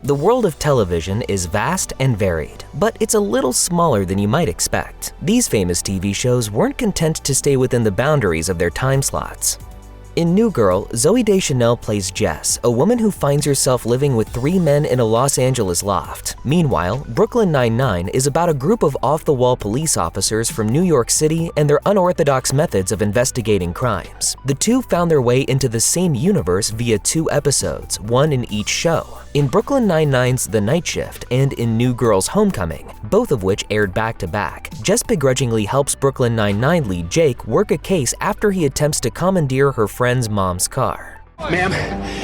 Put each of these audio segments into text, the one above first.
The world of television is vast and varied, but it's a little smaller than you might expect. These famous TV shows weren't content to stay within the boundaries of their time slots. In New Girl, Zooey Deschanel plays Jess, a woman who finds herself living with 3 men in a Los Angeles loft. Meanwhile, Brooklyn Nine-Nine is about a group of off-the-wall police officers from New York City and their unorthodox methods of investigating crimes. The two found their way into the same universe via 2 episodes, one in each show. In Brooklyn Nine-Nine's The Night Shift and in New Girl's Homecoming, both of which aired back-to-back, Jess begrudgingly helps Brooklyn Nine-Nine lead Jake work a case after he attempts to commandeer her friend's mom's car. Ma'am,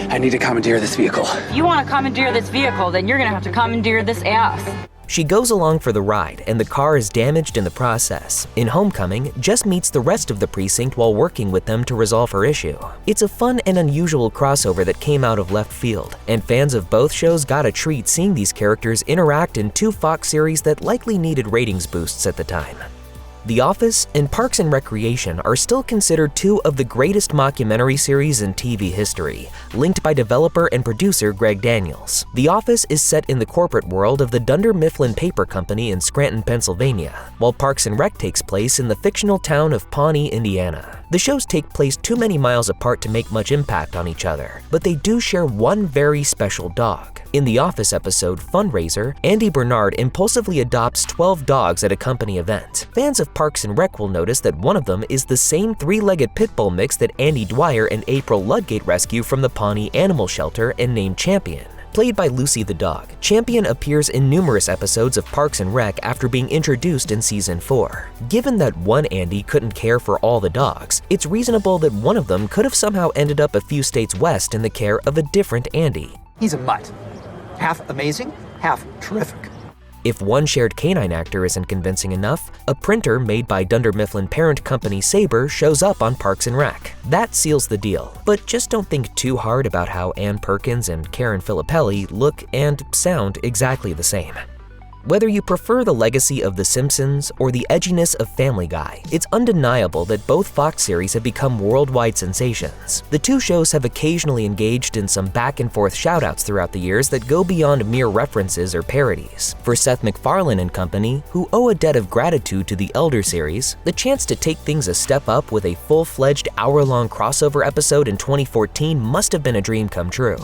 I need to commandeer this vehicle. If you want to commandeer this vehicle, then you're gonna have to commandeer this ass. She goes along for the ride, and the car is damaged in the process. In Homecoming, Jess meets the rest of the precinct while working with them to resolve her issue. It's a fun and unusual crossover that came out of left field, and fans of both shows got a treat seeing these characters interact in 2 Fox series that likely needed ratings boosts at the time. The Office and Parks and Recreation are still considered 2 of the greatest mockumentary series in TV history, linked by developer and producer Greg Daniels. The Office is set in the corporate world of the Dunder Mifflin Paper Company in Scranton, Pennsylvania, while Parks and Rec takes place in the fictional town of Pawnee, Indiana. The shows take place too many miles apart to make much impact on each other, but they do share one very special dog. In the Office episode Fundraiser, Andy Bernard impulsively adopts 12 dogs at a company event. Fans of Parks and Rec will notice that one of them is the same 3-legged pit bull mix that Andy Dwyer and April Ludgate rescue from the Pawnee Animal Shelter and named Champion. Played by Lucy the dog, Champion appears in numerous episodes of Parks and Rec after being introduced in Season 4. Given that one Andy couldn't care for all the dogs, it's reasonable that one of them could have somehow ended up a few states west in the care of a different Andy. He's a mutt. Half amazing, half terrific. If one shared canine actor isn't convincing enough, a printer made by Dunder Mifflin parent company Sabre shows up on Parks and Rec. That seals the deal, but just don't think too hard about how Ann Perkins and Karen Filippelli look and sound exactly the same. Whether you prefer the legacy of The Simpsons or the edginess of Family Guy, it's undeniable that both Fox series have become worldwide sensations. The 2 shows have occasionally engaged in some back-and-forth shoutouts throughout the years that go beyond mere references or parodies. For Seth MacFarlane and company, who owe a debt of gratitude to the Elder series, the chance to take things a step up with a full-fledged hour-long crossover episode in 2014 must have been a dream come true.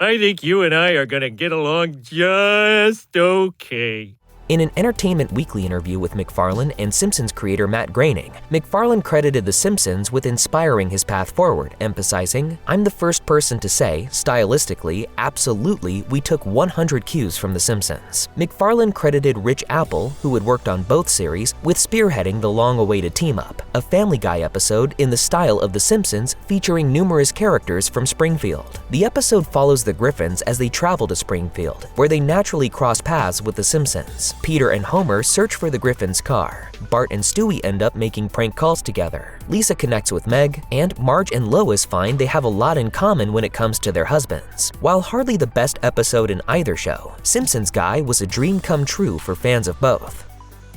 I think you and I are gonna get along just okay. In an Entertainment Weekly interview with MacFarlane and Simpsons creator Matt Groening, MacFarlane credited The Simpsons with inspiring his path forward, emphasizing, "I'm the first person to say, stylistically, absolutely, we took 100 cues from The Simpsons." MacFarlane credited Rich Apple, who had worked on both series, with spearheading the long-awaited team-up, a Family Guy episode in the style of The Simpsons featuring numerous characters from Springfield. The episode follows the Griffins as they travel to Springfield, where they naturally cross paths with The Simpsons. Peter and Homer search for the Griffins' car. Bart and Stewie end up making prank calls together. Lisa connects with Meg, and Marge and Lois find they have a lot in common when it comes to their husbands. While hardly the best episode in either show, Simpsons Guy was a dream come true for fans of both.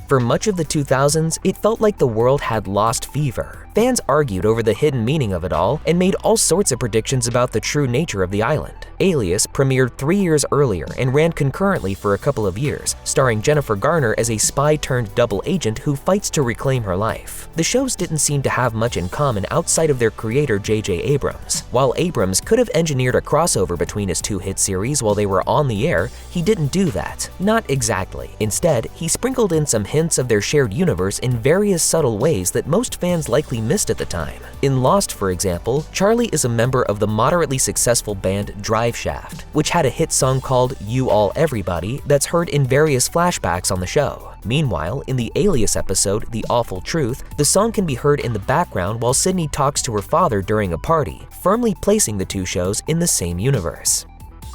For much of the 2000s, it felt like the world had lost fever. Fans argued over the hidden meaning of it all and made all sorts of predictions about the true nature of the island. Alias premiered 3 years earlier and ran concurrently for a couple of years, starring Jennifer Garner as a spy-turned-double agent who fights to reclaim her life. The shows didn't seem to have much in common outside of their creator J.J. Abrams. While Abrams could have engineered a crossover between his 2 hit series while they were on the air, he didn't do that. Not exactly. Instead, he sprinkled in some hints of their shared universe in various subtle ways that most fans likely missed at the time. In Lost, for example, Charlie is a member of the moderately successful band Drive Shaft, which had a hit song called You All Everybody that's heard in various flashbacks on the show. Meanwhile, in the Alias episode, The Awful Truth, the song can be heard in the background while Sydney talks to her father during a party, firmly placing the 2 shows in the same universe.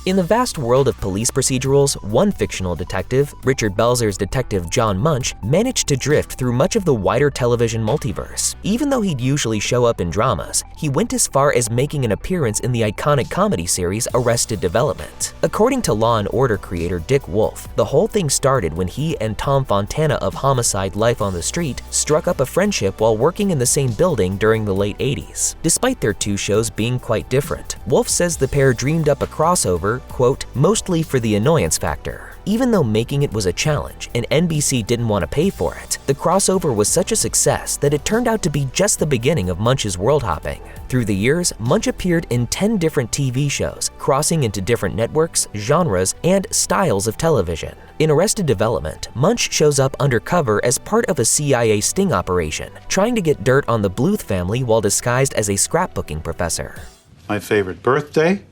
In the vast world of police procedurals, one fictional detective, Richard Belzer's detective John Munch, managed to drift through much of the wider television multiverse. Even though he'd usually show up in dramas, he went as far as making an appearance in the iconic comedy series Arrested Development. According to Law & Order creator Dick Wolf, the whole thing started when he and Tom Fontana of Homicide: Life on the Street struck up a friendship while working in the same building during the late 80s. Despite their 2 shows being quite different, Wolf says the pair dreamed up a crossover crossover, quote, mostly for the annoyance factor. Even though making it was a challenge and NBC didn't want to pay for it, the crossover was such a success that it turned out to be just the beginning of Munch's world hopping. Through the years, Munch appeared in 10 different TV shows, crossing into different networks, genres, and styles of television. In Arrested Development, Munch shows up undercover as part of a CIA sting operation, trying to get dirt on the Bluth family while disguised as a scrapbooking professor. My favorite birthday,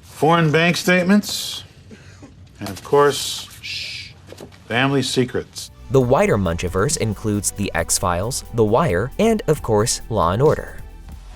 foreign bank statements, and of course, family secrets. The wider Munchiverse includes The X-Files, The Wire, and of course, Law & Order.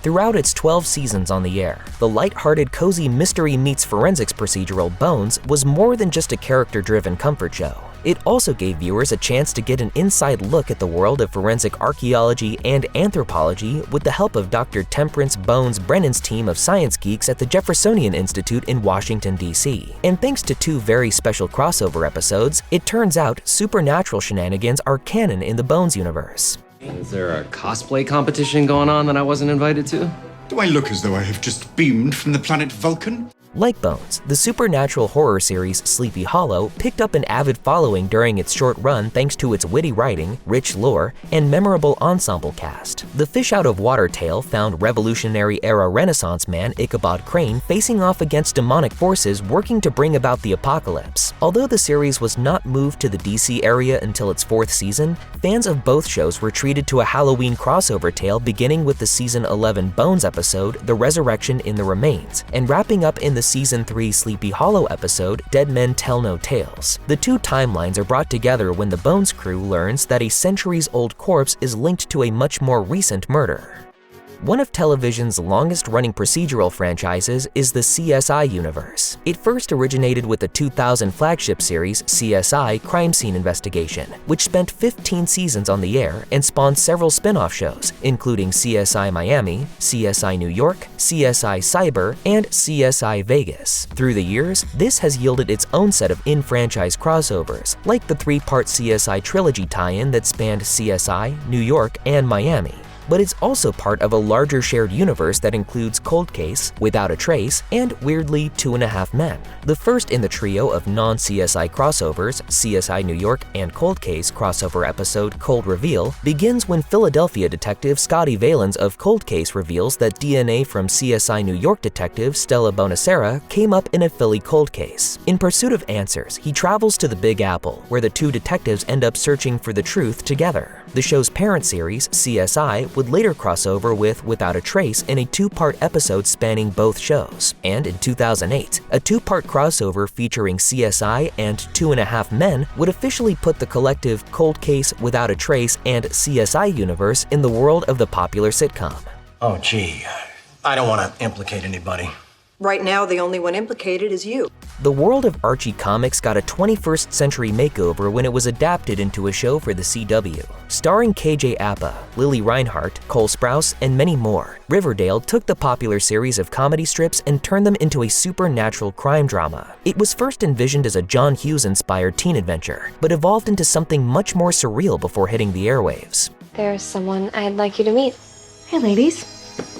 Throughout its 12 seasons on the air, the light-hearted cozy mystery meets forensics procedural Bones was more than just a character-driven comfort show. It also gave viewers a chance to get an inside look at the world of forensic archaeology and anthropology with the help of Dr. Temperance Bones Brennan's team of science geeks at the Jeffersonian Institute in Washington, D.C. And thanks to 2 very special crossover episodes, it turns out supernatural shenanigans are canon in the Bones universe. Is there a cosplay competition going on that I wasn't invited to? Do I look as though I have just beamed from the planet Vulcan? Like Bones, the supernatural horror series Sleepy Hollow picked up an avid following during its short run thanks to its witty writing, rich lore, and memorable ensemble cast. The fish-out-of-water tale found Revolutionary-era Renaissance man Ichabod Crane facing off against demonic forces working to bring about the apocalypse. Although the series was not moved to the DC area until its 4th season, fans of both shows were treated to a Halloween crossover tale beginning with the Season 11 Bones episode, The Resurrection in the Remains, and wrapping up in the Season 3 Sleepy Hollow episode, Dead Men Tell No Tales. The 2 timelines are brought together when the Bones crew learns that a centuries-old corpse is linked to a much more recent murder. One of television's longest-running procedural franchises is the CSI universe. It first originated with the 2000 flagship series CSI Crime Scene Investigation, which spent 15 seasons on the air and spawned several spin-off shows, including CSI Miami, CSI New York, CSI Cyber, and CSI Vegas. Through the years, this has yielded its own set of in-franchise crossovers, like the 3-part CSI trilogy tie-in that spanned CSI, New York, and Miami. But it's also part of a larger shared universe that includes Cold Case, Without a Trace, and weirdly 2.5 Men. The first in the trio of non-CSI crossovers, CSI New York and Cold Case crossover episode Cold Reveal, begins when Philadelphia detective Scotty Valens of Cold Case reveals that DNA from CSI New York detective Stella Bonacera came up in a Philly cold case. In pursuit of answers, he travels to the Big Apple, where the 2 detectives end up searching for the truth together. The show's parent series, CSI, would later cross over with Without a Trace in a 2-part episode spanning both shows. And in 2008, a 2-part crossover featuring CSI and 2.5 Men would officially put the collective Cold Case, Without a Trace, and CSI universe in the world of the popular sitcom. Oh, gee, I don't want to implicate anybody. Right now, the only one implicated is you. The world of Archie comics got a 21st century makeover when it was adapted into a show for the CW. Starring KJ Apa, Lily Reinhart, Cole Sprouse, and many more, Riverdale took the popular series of comedy strips and turned them into a supernatural crime drama. It was first envisioned as a John Hughes-inspired teen adventure, but evolved into something much more surreal before hitting the airwaves. There's someone I'd like you to meet. Hey ladies,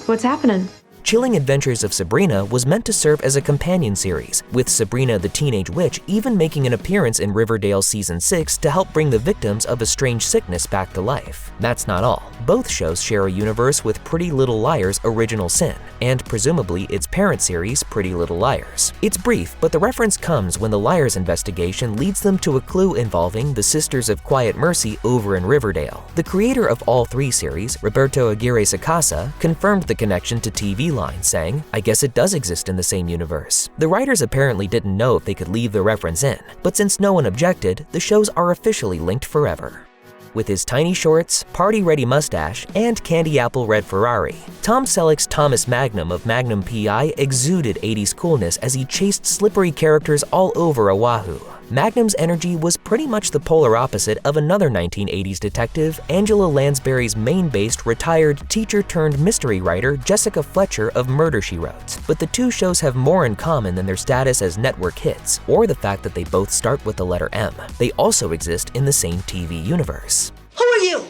what's happening? Chilling Adventures of Sabrina was meant to serve as a companion series, with Sabrina the Teenage Witch even making an appearance in Riverdale Season 6 to help bring the victims of a strange sickness back to life. That's not all. Both shows share a universe with Pretty Little Liars' Original Sin, and presumably its parent series, Pretty Little Liars. It's brief, but the reference comes when the Liars investigation leads them to a clue involving the Sisters of Quiet Mercy over in Riverdale. The creator of all 3 series, Roberto Aguirre Sacasa, confirmed the connection to TV line, saying, "I guess it does exist in the same universe." The writers apparently didn't know if they could leave the reference in, but since no one objected, the shows are officially linked forever. With his tiny shorts, party-ready mustache, and candy apple red Ferrari, Tom Selleck's Thomas Magnum of Magnum P.I. exuded 80s coolness as he chased slippery characters all over Oahu. Magnum's energy was pretty much the polar opposite of another 1980s detective, Angela Lansbury's Maine-based retired teacher-turned-mystery writer Jessica Fletcher of Murder, She Wrote. But the 2 shows have more in common than their status as network hits, or the fact that they both start with the letter M. They also exist in the same TV universe. Who are you?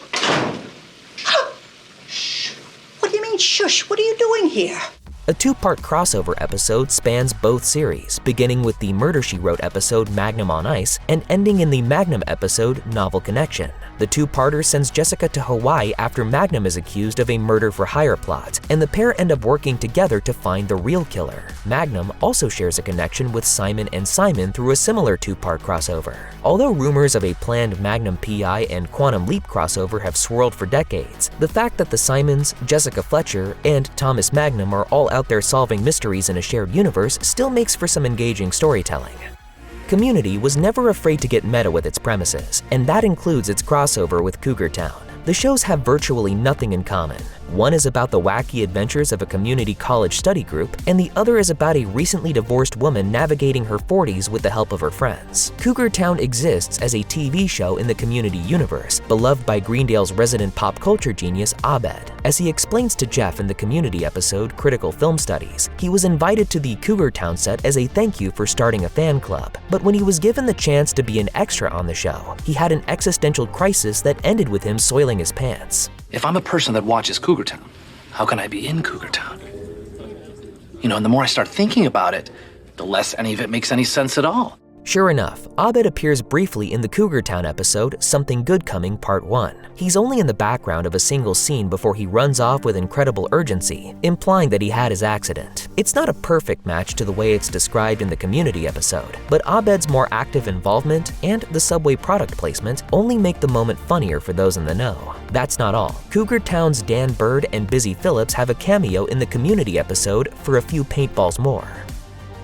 Shh. What do you mean, shush? What are you doing here? A two-part crossover episode spans both series, beginning with the Murder, She Wrote episode Magnum on Ice and ending in the Magnum episode Novel Connection. The two-parter sends Jessica to Hawaii after Magnum is accused of a murder-for-hire plot, and the pair end up working together to find the real killer. Magnum also shares a connection with Simon and Simon through a similar two-part crossover. Although rumors of a planned Magnum PI and Quantum Leap crossover have swirled for decades, the fact that the Simons, Jessica Fletcher, and Thomas Magnum are all out there solving mysteries in a shared universe still makes for some engaging storytelling. Community was never afraid to get meta with its premises, and that includes its crossover with Cougar Town. The shows have virtually nothing in common. One is about the wacky adventures of a community college study group, and the other is about a recently divorced woman navigating her 40s with the help of her friends. Cougar Town exists as a TV show in the Community universe, beloved by Greendale's resident pop culture genius Abbott. As he explains to Jeff in the Community episode Critical Film Studies, he was invited to the Cougar Town set as a thank you for starting a fan club. But when he was given the chance to be an extra on the show, he had an existential crisis that ended with him soiling his pants. If I'm a person that watches Cougar Town, how can I be in Cougar Town? And the more I start thinking about it, the less any of it makes any sense at all. Sure enough, Abbott appears briefly in the Cougar Town episode Something Good Coming Part 1. He's only in the background of a single scene before he runs off with incredible urgency, implying that he had his accident. It's not a perfect match to the way it's described in the Community episode, but Abed's more active involvement and the Subway product placement only make the moment funnier for those in the know. That's not all. Cougar Town's Dan Bird and Busy Phillips have a cameo in the Community episode For a Few Paintballs More.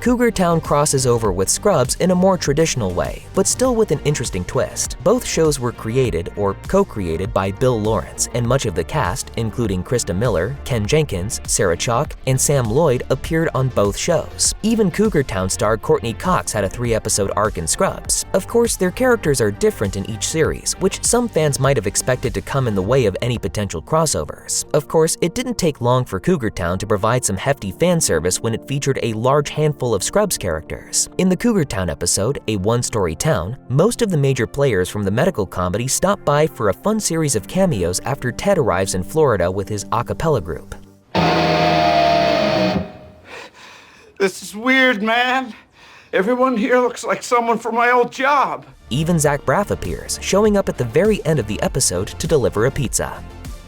Cougar Town crosses over with Scrubs in a more traditional way, but still with an interesting twist. Both shows were created or co-created by Bill Lawrence, and much of the cast, including Krista Miller, Ken Jenkins, Sarah Chalk, and Sam Lloyd, appeared on both shows. Even Cougar Town star Courtney Cox had a 3-episode arc in Scrubs. Of course, their characters are different in each series, which some fans might have expected to come in the way of any potential crossovers. Of course, it didn't take long for Cougar Town to provide some hefty fan service when it featured a large handful of Scrubs characters. In the Cougar Town episode, A One-Story Town, most of the major players from the medical comedy stop by for a fun series of cameos after Ted arrives in Florida with his a cappella group. This is weird, man. Everyone here looks like someone from my old job. Even Zach Braff appears, showing up at the very end of the episode to deliver a pizza.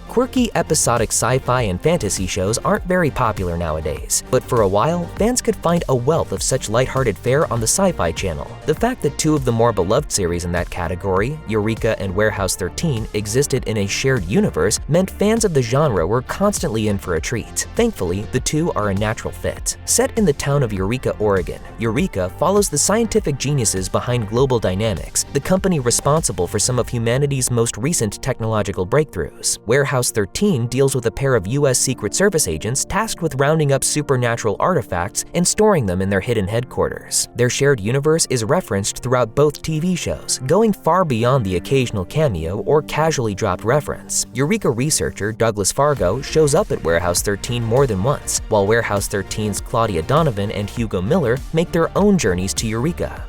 Quirky, episodic sci-fi and fantasy shows aren't very popular nowadays, but for a while, fans could find a wealth of such lighthearted fare on the Sci-Fi Channel. The fact that two of the more beloved series in that category, Eureka and Warehouse 13, existed in a shared universe meant fans of the genre were constantly in for a treat. Thankfully, the two are a natural fit. Set in the town of Eureka, Oregon, Eureka follows the scientific geniuses behind Global Dynamics, the company responsible for some of humanity's most recent technological breakthroughs. Warehouse 13 deals with a pair of U.S. Secret Service agents tasked with rounding up supernatural artifacts and storing them in their hidden headquarters. Their shared universe is referenced throughout both TV shows, going far beyond the occasional cameo or casually dropped reference. Eureka researcher Douglas Fargo shows up at Warehouse 13 more than once, while Warehouse 13's Claudia Donovan and Hugo Miller make their own journeys to Eureka.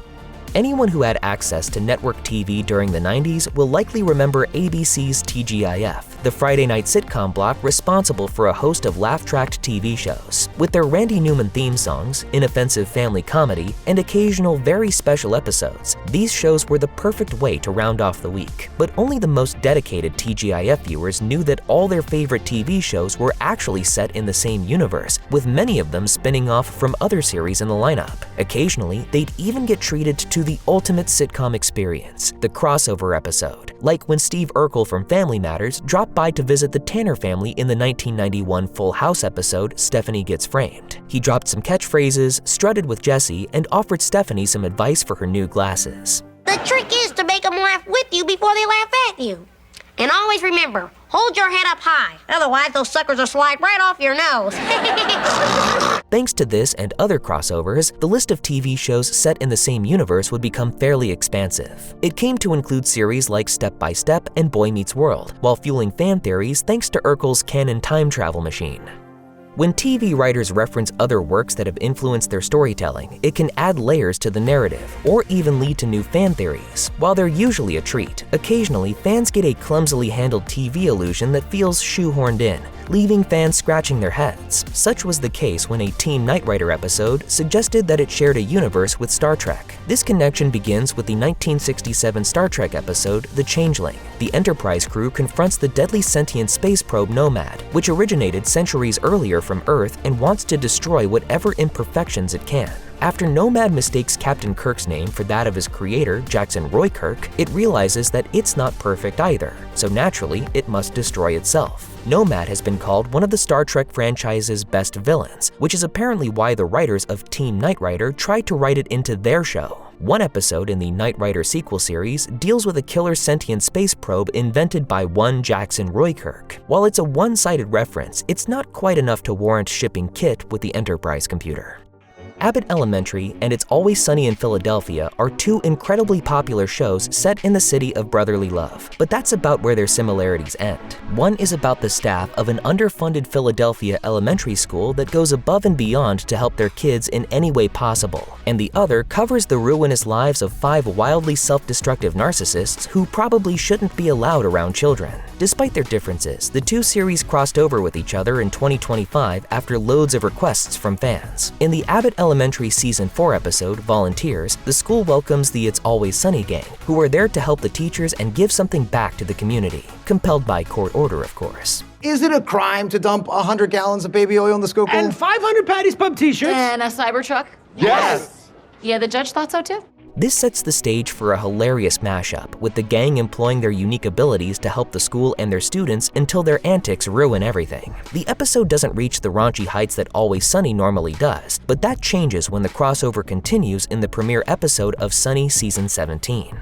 Anyone who had access to network TV during the 90s will likely remember ABC's TGIF, the Friday night sitcom block responsible for a host of laugh-tracked TV shows. With their Randy Newman theme songs, inoffensive family comedy, and occasional very special episodes, these shows were the perfect way to round off the week. But only the most dedicated TGIF viewers knew that all their favorite TV shows were actually set in the same universe, with many of them spinning off from other series in the lineup. Occasionally, they'd even get treated to the ultimate sitcom experience, the crossover episode, like when Steve Urkel from Family Matters dropped by to visit the Tanner family in the 1991 Full House episode Stephanie Gets Framed. He dropped some catchphrases, strutted with Jesse, and offered Stephanie some advice for her new glasses. The trick is to make them laugh with you before they laugh at you. And always remember, hold your head up high. Otherwise, those suckers will slide right off your nose. Thanks to this and other crossovers, the list of TV shows set in the same universe would become fairly expansive. It came to include series like Step by Step and Boy Meets World, while fueling fan theories thanks to Urkel's canon time travel machine. When TV writers reference other works that have influenced their storytelling, it can add layers to the narrative, or even lead to new fan theories. While they're usually a treat, occasionally fans get a clumsily handled TV illusion that feels shoehorned in, leaving fans scratching their heads. Such was the case when a Team Knight Rider episode suggested that it shared a universe with Star Trek. This connection begins with the 1967 Star Trek episode, The Changeling. The Enterprise crew confronts the deadly sentient space probe Nomad, which originated centuries earlier from Earth and wants to destroy whatever imperfections it can. After Nomad mistakes Captain Kirk's name for that of his creator, Jackson Roy Kirk, it realizes that it's not perfect either, so naturally it must destroy itself. Nomad has been called one of the Star Trek franchise's best villains, which is apparently why the writers of Team Knight Rider tried to write it into their show. One episode in the Knight Rider sequel series deals with a killer sentient space probe invented by one Jackson Roy Kirk. While it's a one-sided reference, it's not quite enough to warrant shipping Kit with the Enterprise computer. Abbott Elementary and It's Always Sunny in Philadelphia are two incredibly popular shows set in the city of brotherly love, but that's about where their similarities end. One is about the staff of an underfunded Philadelphia elementary school that goes above and beyond to help their kids in any way possible, and the other covers the ruinous lives of 5 wildly self-destructive narcissists who probably shouldn't be allowed around children. Despite their differences, the two series crossed over with each other in 2025 after loads of requests from fans. In the Abbott Elementary Season 4 episode, Volunteers, the school welcomes the It's Always Sunny gang, who are there to help the teachers and give something back to the community. Compelled by court order, of course. Is it a crime to dump 100 gallons of baby oil in the scope? And 500 Patty's Pub t-shirts? And a Cybertruck? Yes! Yeah, the judge thought so too. This sets the stage for a hilarious mashup, with the gang employing their unique abilities to help the school and their students until their antics ruin everything. The episode doesn't reach the raunchy heights that Always Sunny normally does, but that changes when the crossover continues in the premiere episode of Sunny Season 17.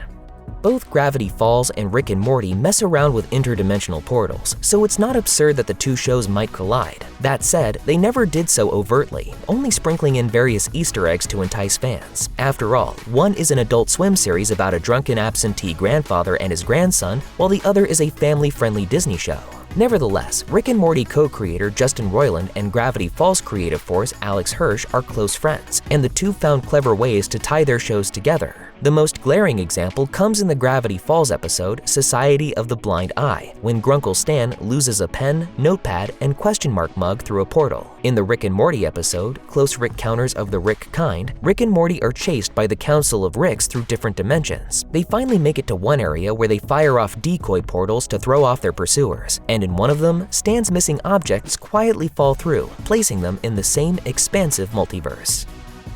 Both Gravity Falls and Rick and Morty mess around with interdimensional portals, so it's not absurd that the two shows might collide. That said, they never did so overtly, only sprinkling in various Easter eggs to entice fans. After all, one is an Adult Swim series about a drunken absentee grandfather and his grandson, while the other is a family-friendly Disney show. Nevertheless, Rick and Morty co-creator Justin Roiland and Gravity Falls creative force Alex Hirsch are close friends, and the two found clever ways to tie their shows together. The most glaring example comes in the Gravity Falls episode Society of the Blind Eye, when Grunkle Stan loses a pen, notepad, and question mark mug through a portal. In the Rick and Morty episode, Close Rick Counters of the Rick Kind, Rick and Morty are chased by the Council of Ricks through different dimensions. They finally make it to one area where they fire off decoy portals to throw off their pursuers, and in one of them, Stan's missing objects quietly fall through, placing them in the same expansive multiverse.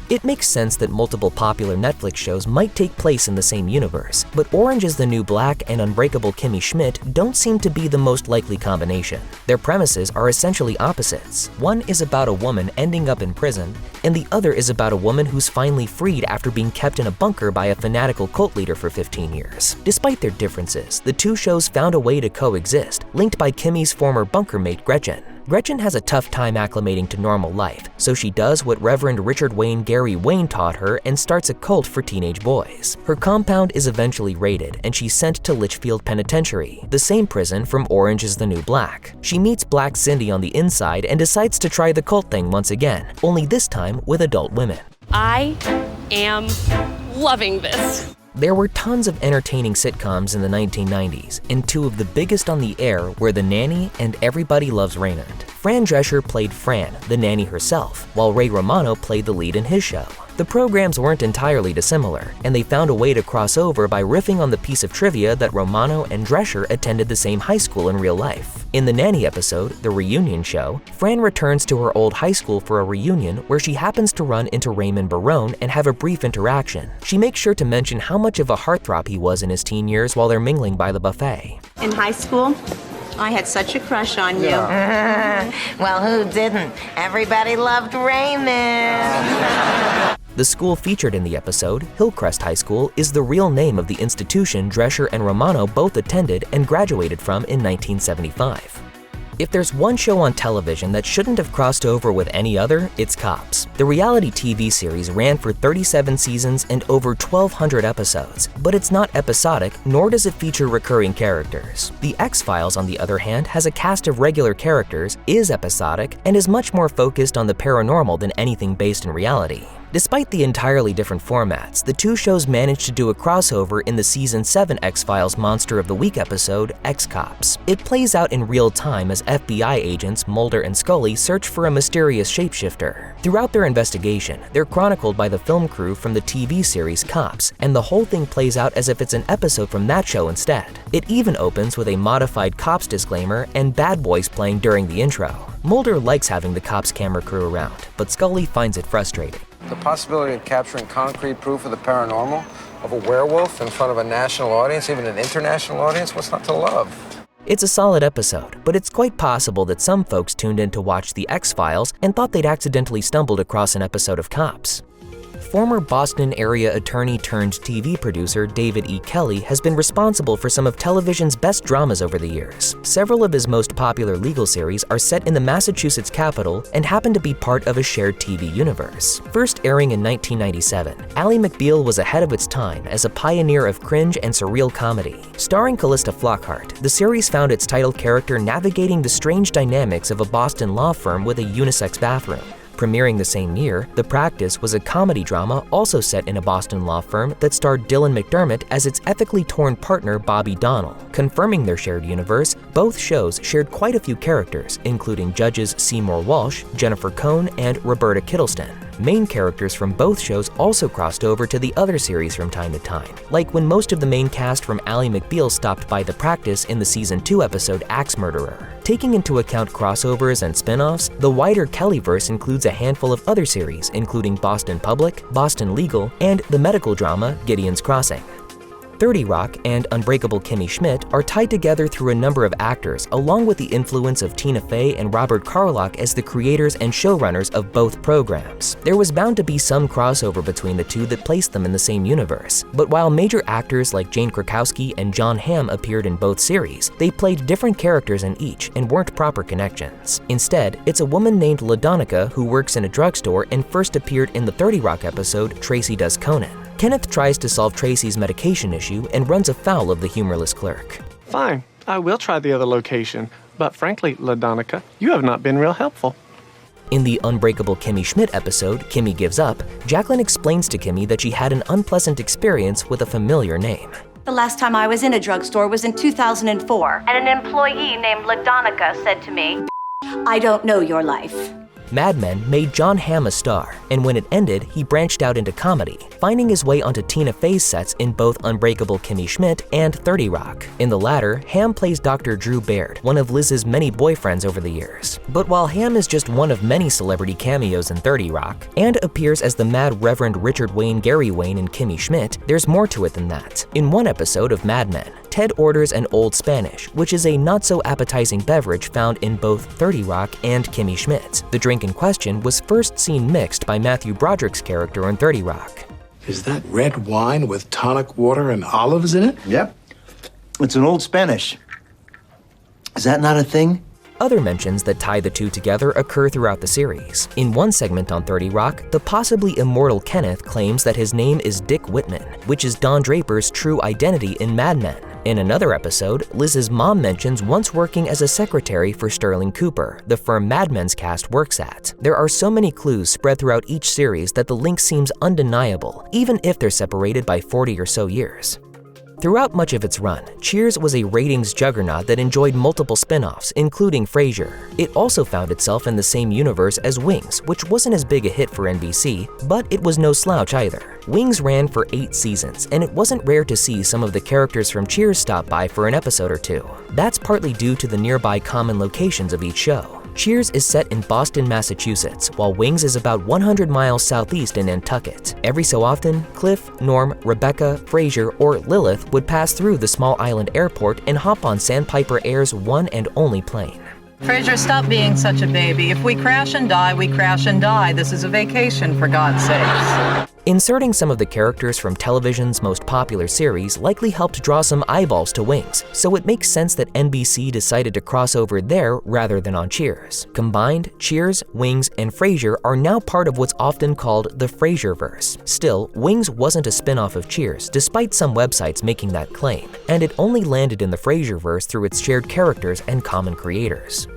It makes sense that multiple popular Netflix shows might take place in the same universe, but Orange is the New Black and Unbreakable Kimmy Schmidt don't seem to be the most likely combination. Their premises are essentially opposites. One is about a woman ending up in prison, and the other is about a woman who's finally freed after being kept in a bunker by a fanatical cult leader for 15 years. Despite their differences, the two shows found a way to coexist, linked by Kimmy's former bunker mate Gretchen. Gretchen has a tough time acclimating to normal life, so she does what Reverend Richard Wayne Gary Wayne taught her and starts a cult for teenage boys. Her compound is eventually raided, and she's sent to Litchfield Penitentiary, the same prison from Orange is the New Black. She meets Black Cindy on the inside and decides to try the cult thing once again, only this time with adult women. I am loving this. There were tons of entertaining sitcoms in the 1990s, and two of the biggest on the air were The Nanny and Everybody Loves Raymond. Fran Drescher played Fran, the nanny herself, while Ray Romano played the lead in his show. The programs weren't entirely dissimilar, and they found a way to cross over by riffing on the piece of trivia that Romano and Drescher attended the same high school in real life. In the Nanny episode, The Reunion Show, Fran returns to her old high school for a reunion where she happens to run into Raymond Barone and have a brief interaction. She makes sure to mention how much of a heartthrob he was in his teen years while they're mingling by the buffet. In high school, I had such a crush on you. Well, who didn't? Everybody loved Raymond. The school featured in the episode, Hillcrest High School, is the real name of the institution Drescher and Romano both attended and graduated from in 1975. If there's one show on television that shouldn't have crossed over with any other, it's Cops. The reality TV series ran for 37 seasons and over 1,200 episodes, but it's not episodic, nor does it feature recurring characters. The X-Files, on the other hand, has a cast of regular characters, is episodic, and is much more focused on the paranormal than anything based in reality. Despite the entirely different formats, the two shows managed to do a crossover in the Season 7 X-Files Monster of the Week episode, X-Cops. It plays out in real time as FBI agents Mulder and Scully search for a mysterious shapeshifter. Throughout their investigation, they're chronicled by the film crew from the TV series Cops, and the whole thing plays out as if it's an episode from that show instead. It even opens with a modified Cops disclaimer and Bad Boys playing during the intro. Mulder likes having the Cops camera crew around, but Scully finds it frustrating. The possibility of capturing concrete proof of the paranormal, of a werewolf in front of a national audience, even an international audience, what's not to love? It's a solid episode, but it's quite possible that some folks tuned in to watch The X-Files and thought they'd accidentally stumbled across an episode of Cops. Former Boston area attorney turned TV producer David E. Kelley has been responsible for some of television's best dramas over the years. Several of his most popular legal series are set in the Massachusetts capital and happen to be part of a shared TV universe. First airing in 1997, Ally McBeal was ahead of its time as a pioneer of cringe and surreal comedy. Starring Callista Flockhart, the series found its title character navigating the strange dynamics of a Boston law firm with a unisex bathroom. Premiering the same year, The Practice was a comedy drama also set in a Boston law firm that starred Dylan McDermott as its ethically torn partner Bobby Donnell. Confirming their shared universe, both shows shared quite a few characters, including judges Seymour Walsh, Jennifer Cohn, and Roberta Kittleston. Main characters from both shows also crossed over to the other series from time to time, like when most of the main cast from Ally McBeal stopped by The Practice in the Season 2 episode Axe Murderer. Taking into account crossovers and spin-offs, the wider Kellyverse includes a handful of other series, including Boston Public, Boston Legal, and the medical drama Gideon's Crossing. 30 Rock and Unbreakable Kimmy Schmidt are tied together through a number of actors, along with the influence of Tina Fey and Robert Carlock as the creators and showrunners of both programs. There was bound to be some crossover between the two that placed them in the same universe, but while major actors like Jane Krakowski and John Hamm appeared in both series, they played different characters in each and weren't proper connections. Instead, it's a woman named LaDonica who works in a drugstore and first appeared in the 30 Rock episode Tracy Does Conan. Kenneth tries to solve Tracy's medication issue and runs afoul of the humorless clerk. Fine, I will try the other location, but frankly, LaDonica, you have not been real helpful. In the Unbreakable Kimmy Schmidt episode, Kimmy Gives Up, Jacqueline explains to Kimmy that she had an unpleasant experience with a familiar name. The last time I was in a drugstore was in 2004, and an employee named LaDonica said to me, "I don't know your life." Mad Men made John Hamm a star, and when it ended, he branched out into comedy, finding his way onto Tina Fey's sets in both Unbreakable Kimmy Schmidt and 30 Rock. In the latter, Hamm plays Dr. Drew Baird, one of Liz's many boyfriends over the years. But while Hamm is just one of many celebrity cameos in 30 Rock, and appears as the Mad Reverend Richard Wayne Gary Wayne in Kimmy Schmidt, there's more to it than that. In one episode of Mad Men, Ted orders an Old Spanish, which is a not-so-appetizing beverage found in both 30 Rock and Kimmy Schmidt. The drink in question was first seen mixed by Matthew Broderick's character in 30 Rock. Is that red wine with tonic water and olives in it? Yep. It's an Old Spanish. Is that not a thing? Other mentions that tie the two together occur throughout the series. In one segment on 30 Rock, the possibly immortal Kenneth claims that his name is Dick Whitman, which is Don Draper's true identity in Mad Men. In another episode, Liz's mom mentions once working as a secretary for Sterling Cooper, the firm Mad Men's cast works at. There are so many clues spread throughout each series that the link seems undeniable, even if they're separated by 40 or so years. Throughout much of its run, Cheers was a ratings juggernaut that enjoyed multiple spin-offs, including Frasier. It also found itself in the same universe as Wings, which wasn't as big a hit for NBC, but it was no slouch either. Wings ran for 8 seasons, and it wasn't rare to see some of the characters from Cheers stop by for an episode or two. That's partly due to the nearby common locations of each show. Cheers is set in Boston, Massachusetts, while Wings is about 100 miles southeast in Nantucket. Every so often, Cliff, Norm, Rebecca, Frasier, or Lilith would pass through the small island airport and hop on Sandpiper Air's one and only plane. Frasier, stop being such a baby. If we crash and die, we crash and die. This is a vacation, for God's sakes. Inserting some of the characters from television's most popular series likely helped draw some eyeballs to Wings, so it makes sense that NBC decided to cross over there rather than on Cheers. Combined, Cheers, Wings, and Frasier are now part of what's often called the Frasierverse. Still, Wings wasn't a spin-off of Cheers, despite some websites making that claim, and it only landed in the Frasierverse through its shared characters and common creators.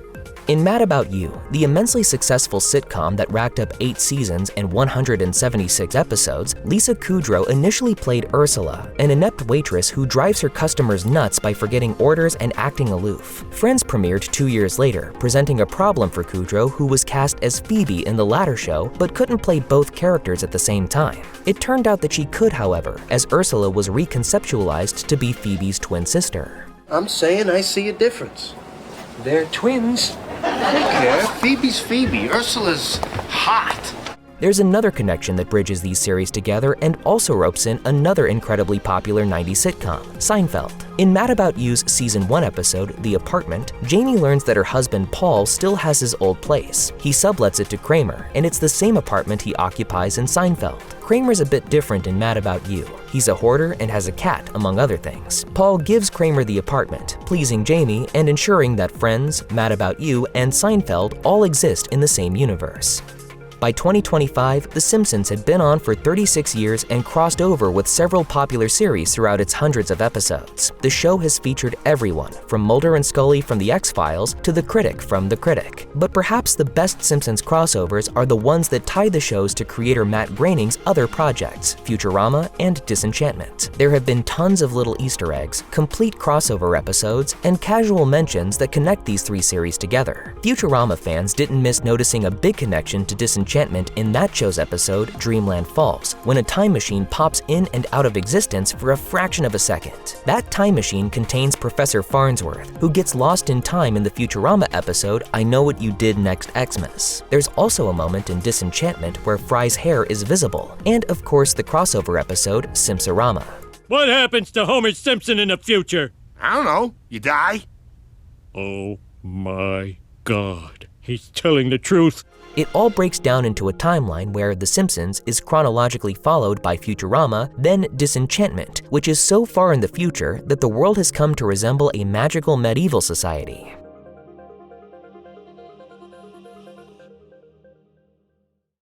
In Mad About You, the immensely successful sitcom that racked up 8 seasons and 176 episodes, Lisa Kudrow initially played Ursula, an inept waitress who drives her customers nuts by forgetting orders and acting aloof. Friends premiered 2 years later, presenting a problem for Kudrow, who was cast as Phoebe in the latter show but couldn't play both characters at the same time. It turned out that she could, however, as Ursula was reconceptualized to be Phoebe's twin sister. I'm saying I see a difference. They're twins. I don't care. Phoebe's Phoebe. Ursula's hot. There's another connection that bridges these series together and also ropes in another incredibly popular 90s sitcom, Seinfeld. In Mad About You's Season 1 episode, The Apartment, Jamie learns that her husband Paul still has his old place. He sublets it to Kramer, and it's the same apartment he occupies in Seinfeld. Kramer's a bit different in Mad About You. He's a hoarder and has a cat, among other things. Paul gives Kramer the apartment, pleasing Jamie and ensuring that Friends, Mad About You, and Seinfeld all exist in the same universe. By 2025, The Simpsons had been on for 36 years and crossed over with several popular series throughout its hundreds of episodes. The show has featured everyone, from Mulder and Scully from The X-Files to The Critic from The Critic. But perhaps the best Simpsons crossovers are the ones that tie the shows to creator Matt Groening's other projects, Futurama and Disenchantment. There have been tons of little Easter eggs, complete crossover episodes, and casual mentions that connect these 3 series together. Futurama fans didn't miss noticing a big connection to Disenchantment in that show's episode, Dreamland Falls, when a time machine pops in and out of existence for a fraction of a second. That time machine contains Professor Farnsworth, who gets lost in time in the Futurama episode, I Know What You Did Next Xmas. There's also a moment in Disenchantment where Fry's hair is visible, and of course the crossover episode, Simpsorama. What happens to Homer Simpson in the future? I don't know. You die? Oh my God. He's telling the truth. It all breaks down into a timeline where The Simpsons is chronologically followed by Futurama, then Disenchantment, which is so far in the future that the world has come to resemble a magical medieval society.